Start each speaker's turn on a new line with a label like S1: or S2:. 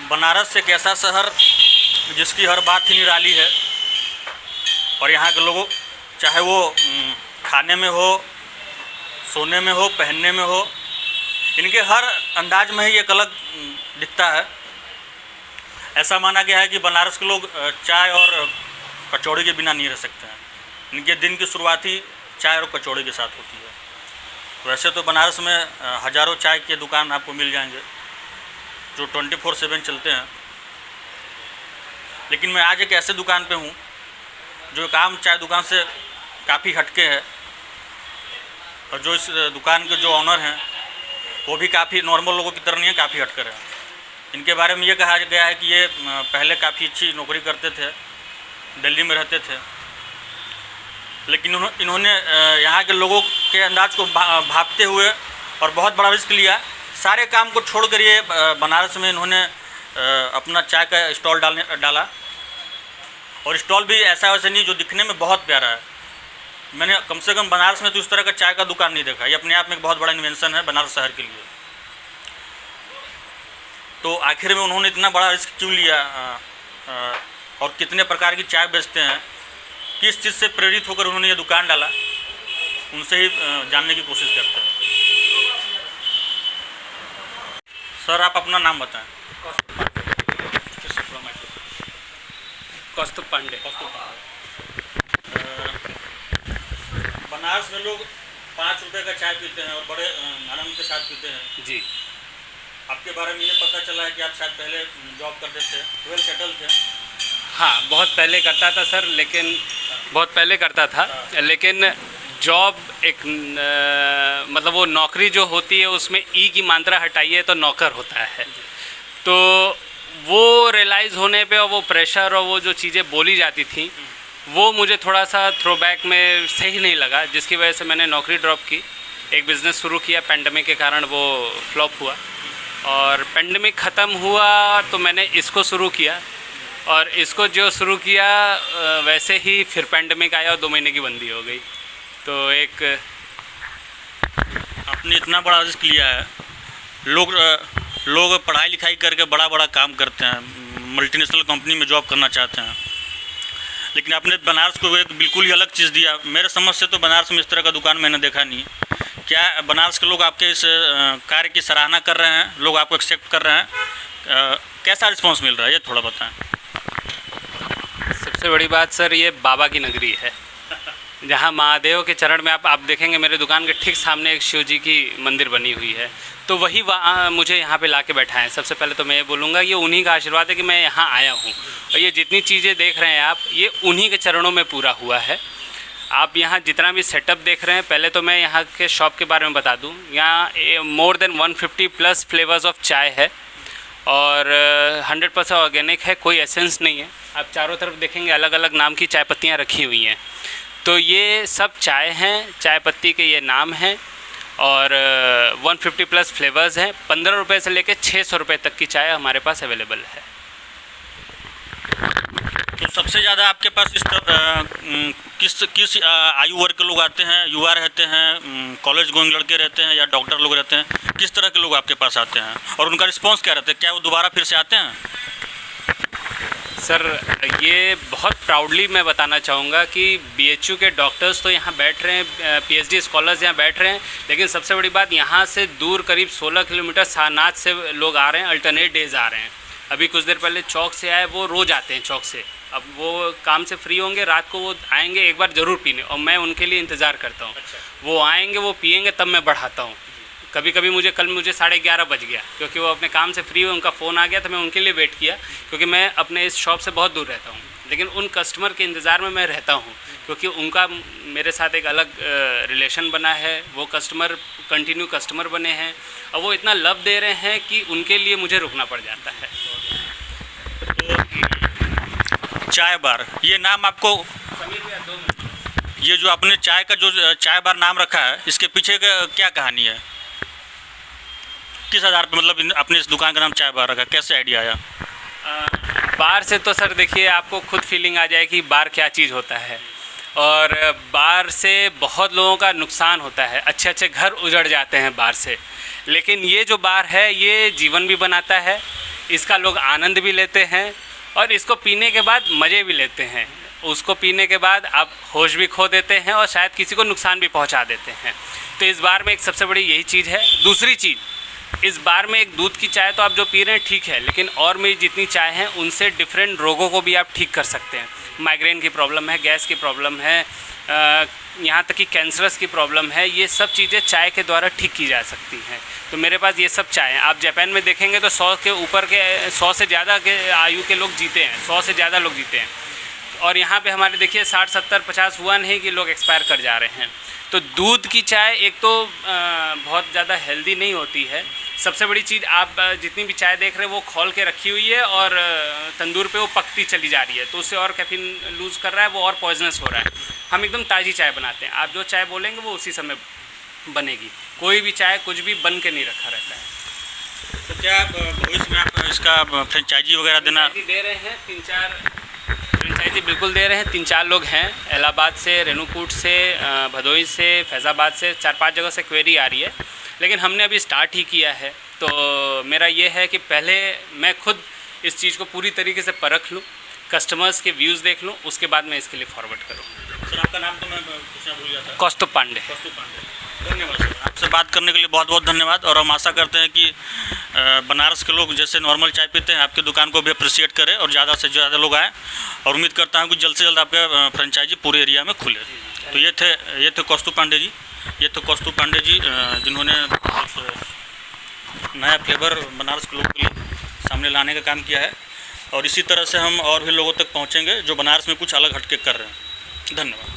S1: बनारस एक ऐसा शहर जिसकी हर बात ही निराली है और यहाँ के लोगों, चाहे वो खाने में हो, सोने में हो, पहनने में हो, इनके हर अंदाज में ही एक अलग दिखता है। ऐसा माना गया है कि बनारस के लोग चाय और कचौड़ी के बिना नहीं रह सकते हैं। इनके दिन की शुरुआत ही चाय और कचौड़ी के साथ होती है। वैसे तो बनारस में हज़ारों चाय के दुकान आपको मिल जाएंगे जो 24/7 चलते हैं, लेकिन मैं आज एक ऐसे दुकान पे हूँ जो एक आम चाय दुकान से काफ़ी हटके है और जो इस दुकान के जो ऑनर हैं वो भी काफ़ी नॉर्मल लोगों की तरह नहीं है, काफ़ी हटकर हैं। इनके बारे में ये कहा गया है कि ये पहले काफ़ी अच्छी नौकरी करते थे, दिल्ली में रहते थे, लेकिन इन्होंने यहाँ के लोगों के अंदाज को भांपते हुए और बहुत बड़ा रिस्क लिया। सारे काम को छोड़कर ये बनारस में इन्होंने अपना चाय का स्टॉल डाला और स्टॉल भी ऐसा वैसा नहीं, जो दिखने में बहुत प्यारा है। मैंने कम से कम बनारस में तो इस तरह का चाय का दुकान नहीं देखा। ये अपने आप में एक बहुत बड़ा इन्वेंशन है बनारस शहर के लिए। तो आखिर में उन्होंने इतना बड़ा रिस्क क्यों लिया और कितने प्रकार की चाय बेचते हैं, किस चीज़ से प्रेरित होकर उन्होंने ये दुकान डाला, उनसे ही जानने की कोशिश करते हैं। सर, आप अपना नाम बताएं।
S2: कौस्तुभ पांडे।
S1: बनारस में लोग 5 रुपये का चाय पीते हैं और बड़े आनंद के साथ पीते हैं।
S2: जी,
S1: आपके बारे में ये पता चला है कि आप शायद पहले जॉब करते थे, वेल सेटल थे।
S2: हाँ, बहुत पहले करता था सर, लेकिन बहुत पहले करता था, लेकिन जॉब एक मतलब वो नौकरी जो होती है उसमें ई की मात्रा हटाइए तो नौकर होता है। तो वो रियलाइज़ होने पे और वो प्रेशर और वो जो चीज़ें बोली जाती थी वो मुझे थोड़ा सा थ्रोबैक में सही नहीं लगा, जिसकी वजह से मैंने नौकरी ड्रॉप की, एक बिज़नेस शुरू किया। पेंडेमिक के कारण वो फ्लॉप हुआ और पेंडेमिक ख़त्म हुआ तो मैंने इसको शुरू किया और इसको जो शुरू किया वैसे ही फिर पेंडेमिक आया और 2 महीने की बंदी हो गई। तो एक
S1: आपने इतना बड़ा रिस्क लिया है। लोग पढ़ाई लिखाई करके बड़ा बड़ा काम करते हैं, मल्टीनेशनल कंपनी में जॉब करना चाहते हैं, लेकिन आपने बनारस को एक बिल्कुल ही अलग चीज़ दिया। मेरे समझ से तो बनारस में इस तरह का दुकान मैंने देखा नहीं। क्या बनारस के लोग आपके इस कार्य की सराहना कर रहे हैं, लोग आपको एक्सेप्ट कर रहे हैं? कैसा रिस्पॉन्स मिल रहा है, ये थोड़ा बताएं।
S2: सबसे बड़ी बात सर, ये बाबा की नगरी है जहाँ महादेव के चरण में आप देखेंगे मेरे दुकान के ठीक सामने एक शिव जी की मंदिर बनी हुई है। तो वही मुझे यहाँ पे लाके बैठा है। सबसे पहले तो मैं ये बोलूँगा ये उन्हीं का आशीर्वाद है कि मैं यहाँ आया हूँ और ये जितनी चीज़ें देख रहे हैं आप, ये उन्हीं के चरणों में पूरा हुआ है। आप यहाँ जितना भी सेटअप देख रहे हैं, पहले तो मैं यहाँ के शॉप के बारे में बता दूँ। यहाँ मोर देन 150+ फ्लेवर्स ऑफ चाय है और 100% ऑर्गेनिक है, कोई एसेंस नहीं है। आप चारों तरफ देखेंगे अलग अलग नाम की चाय पत्तियाँ रखी हुई हैं। तो ये सब चाय हैं, चाय पत्ती के ये नाम हैं और 150+ फ्लेवर्स हैं। 15 रुपये से लेकर 600 रुपये तक की चाय हमारे पास अवेलेबल है।
S1: तो सबसे ज़्यादा आपके पास किस आयु वर्ग के लोग आते हैं? युवा रहते हैं, कॉलेज गोइंग लड़के रहते हैं या डॉक्टर लोग रहते हैं? किस तरह के लोग आपके पास आते हैं और उनका रिस्पांस क्या रहता है? क्या वो दोबारा फिर से आते हैं?
S2: सर, ये बहुत प्राउडली मैं बताना चाहूँगा कि BHU के डॉक्टर्स तो यहाँ बैठ रहे हैं, PhD स्कॉलर्स यहाँ बैठ रहे हैं, लेकिन सबसे बड़ी बात यहाँ से दूर करीब 16 किलोमीटर सारनाथ से लोग आ रहे हैं, अल्टरनेट डेज आ रहे हैं। अभी कुछ देर पहले चौक से आए, वो रोज़ आते हैं चौक से। अब वो काम से फ्री होंगे, रात को वो आएंगे एक बार ज़रूर पीने और मैं उनके लिए इंतज़ार करता हूँ। वो आएंगे, वो पिएंगे, तब मैं बढ़ाता हूँ। कभी कभी मुझे 11:30 बज गया क्योंकि वो अपने काम से फ्री हुए, उनका फ़ोन आ गया तो मैं उनके लिए वेट किया, क्योंकि मैं अपने इस शॉप से बहुत दूर रहता हूँ, लेकिन उन कस्टमर के इंतज़ार में मैं रहता हूँ क्योंकि उनका मेरे साथ एक अलग रिलेशन बना है। वो कस्टमर कंटिन्यू कस्टमर बने हैं और वो इतना लव दे रहे हैं कि उनके लिए मुझे रुकना पड़ जाता है।
S1: तो चाय बार, ये नाम आपको, ये जो आपने चाय का जो चाय बार नाम रखा है, इसके पीछे का क्या कहानी है? किस आधार पर मतलब अपने इस दुकान का नाम चाय बार रखा, कैसे आइडिया आया?
S2: बार से तो सर देखिए, आपको खुद फीलिंग आ जाए कि बार क्या चीज़ होता है और बार से बहुत लोगों का नुकसान होता है। अच्छे अच्छे घर उजड़ जाते हैं बार से, लेकिन ये जो बार है ये जीवन भी बनाता है, इसका लोग आनंद भी लेते हैं और इसको पीने के बाद मज़े भी लेते हैं। उसको पीने के बाद आप होश भी खो देते हैं और शायद किसी को नुकसान भी पहुंचा देते हैं। तो इस बार में एक सबसे बड़ी यही चीज़ है। दूसरी चीज़, इस बार में एक दूध की चाय तो आप जो पी रहे हैं ठीक है, लेकिन और में जितनी चाय हैं उनसे डिफरेंट रोगों को भी आप ठीक कर सकते हैं। माइग्रेन की प्रॉब्लम है, गैस की प्रॉब्लम है, यहाँ तक कि कैंसरस की प्रॉब्लम है, ये सब चीज़ें चाय के द्वारा ठीक की जा सकती हैं। तो मेरे पास ये सब चाय हैं। आप जापान में देखेंगे तो 100 के ऊपर के 100 से ज़्यादा के आयु के लोग जीते हैं, 100 से ज़्यादा लोग जीते हैं। और यहाँ पे हमारे देखिए 60, 70, 50 हुआ नहीं कि लोग एक्सपायर कर जा रहे हैं। तो दूध की चाय एक तो बहुत ज़्यादा हेल्दी नहीं होती है। सबसे बड़ी चीज़, आप जितनी भी चाय देख रहे हैं वो खोल के रखी हुई है और तंदूर पे वो पकती चली जा रही है, तो उससे और कैफीन लूज़ कर रहा है, वो और पॉइजनस हो रहा है। हम एकदम ताज़ी चाय बनाते हैं। आप जो चाय बोलेंगे वो उसी समय बनेगी। कोई भी चाय कुछ भी बन के नहीं रखा रहता है।
S1: तो क्या भविष्य में आप इसका फ्रेंचाइजी वगैरह देना
S2: दे रहे हैं? 3-4 फ्रेंचाइजी बिल्कुल दे रहे हैं। 3-4 लोग हैं, इलाहाबाद से, रेणुकूट से, भदोही से, फैज़ाबाद से, 4-5 जगह से क्वेरी आ रही है। लेकिन हमने अभी स्टार्ट ही किया है, तो मेरा ये है कि पहले मैं खुद इस चीज़ को पूरी तरीके से परख लूँ, कस्टमर्स के व्यूज़ देख लूँ, उसके बाद मैं इसके लिए फॉरवर्ड करूँ।
S1: सर आपका नाम तो मैं पूछना भूल गया था।
S2: कौस्तुभ पांडे।
S1: कौस्तुभ पांडे, धन्यवाद सर। आपसे बात करने के लिए बहुत बहुत धन्यवाद। और हम आशा करते हैं कि बनारस के लोग जैसे नॉर्मल चाय पीते हैं आपकी दुकान को भी अप्रिशिएट करें और ज़्यादा से ज़्यादा लोग आएँ। और उम्मीद करता हूँ कि जल्द से जल्द आपका फ्रेंचाइजी पूरे एरिया में खुले। तो ये थे कौस्तुभ पांडे जी। ये तो कौस्तुभ पांडे जी जिन्होंने नया फ्लेवर बनारस के लोगों के लिए सामने लाने का काम किया है। और इसी तरह से हम और भी लोगों तक पहुंचेंगे जो बनारस में कुछ अलग हटके कर रहे हैं। धन्यवाद।